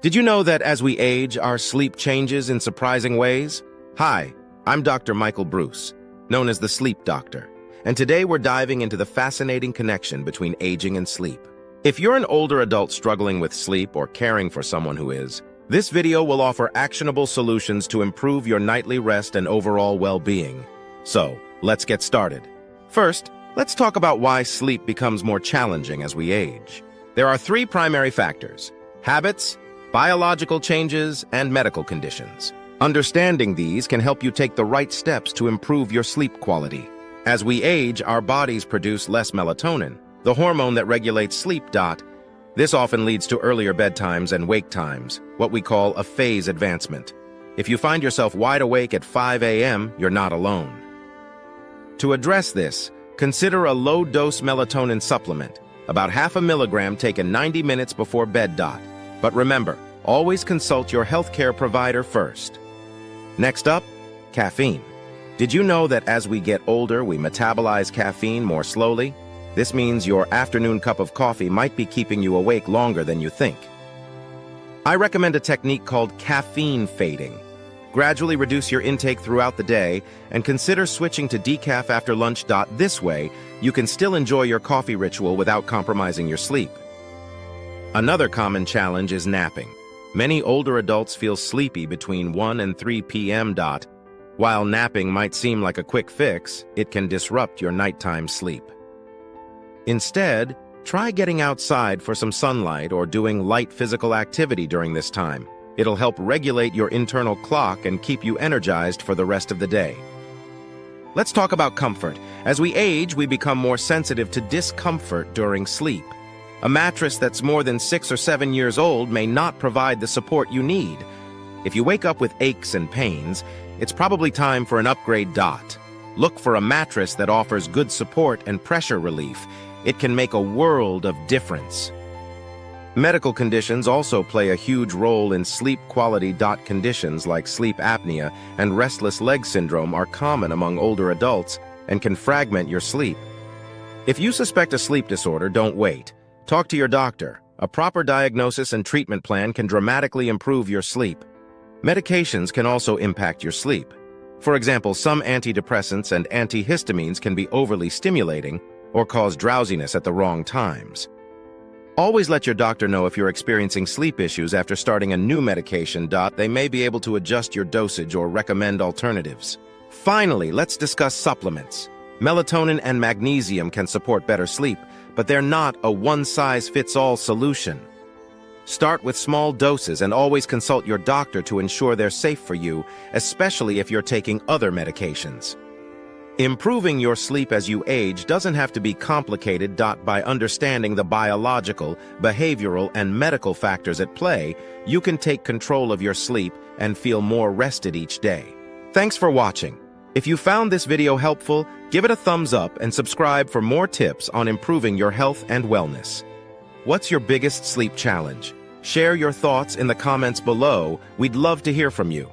Did you know that as we age, our sleep changes in surprising ways? Hi, I'm Dr. Michael Bruce, known as the Sleep Doctor, and today we're diving into the fascinating connection between aging and sleep. If you're an older adult struggling with sleep or caring for someone who is, this video will offer actionable solutions to improve your nightly rest and overall well-being. So, let's get started. First, let's talk about why sleep becomes more challenging as we age. There are three primary factors: habits, biological changes, and medical conditions. Understanding these can help you take the right steps to improve your sleep quality. As we age, our bodies produce less melatonin, the hormone that regulates sleep. This often leads to earlier bedtimes and wake times, what we call a phase advancement. If you find yourself wide awake at 5 a.m., you're not alone. To address this, consider a low-dose melatonin supplement, about half a milligram taken 90 minutes before bed. But remember, always consult your healthcare provider first. Next up, caffeine. Did you know that as we get older, we metabolize caffeine more slowly? This means your afternoon cup of coffee might be keeping you awake longer than you think. I recommend a technique called caffeine fading. Gradually reduce your intake throughout the day and consider switching to decaf after lunch. This way, you can still enjoy your coffee ritual without compromising your sleep. Another common challenge is napping. Many older adults feel sleepy between 1 and 3 p.m. While napping might seem like a quick fix, it can disrupt your nighttime sleep. Instead, try getting outside for some sunlight or doing light physical activity during this time. It'll help regulate your internal clock and keep you energized for the rest of the day. Let's talk about comfort. As we age, we become more sensitive to discomfort during sleep. A mattress that's more than 6 or 7 years old may not provide the support you need. If you wake up with aches and pains, it's probably time for an upgrade. Look for a mattress that offers good support and pressure relief. It can make a world of difference. Medical conditions also play a huge role in sleep quality. Conditions like sleep apnea and restless leg syndrome are common among older adults and can fragment your sleep. If you suspect a sleep disorder, don't wait. Talk to your doctor. A proper diagnosis and treatment plan can dramatically improve your sleep. Medications can also impact your sleep. For example, some antidepressants and antihistamines can be overly stimulating or cause drowsiness at the wrong times. Always let your doctor know if you're experiencing sleep issues after starting a new medication. They may be able to adjust your dosage or recommend alternatives. Finally, let's discuss supplements. Melatonin and magnesium can support better sleep, but they're not a one-size-fits-all solution. Start with small doses and always consult your doctor to ensure they're safe for you, especially if you're taking other medications. Improving your sleep as you age doesn't have to be complicated. By understanding the biological, behavioral, and medical factors at play, you can take control of your sleep and feel more rested each day. Thanks for watching. If you found this video helpful, give it a thumbs up and subscribe for more tips on improving your health and wellness. What's your biggest sleep challenge? Share your thoughts in the comments below. We'd love to hear from you.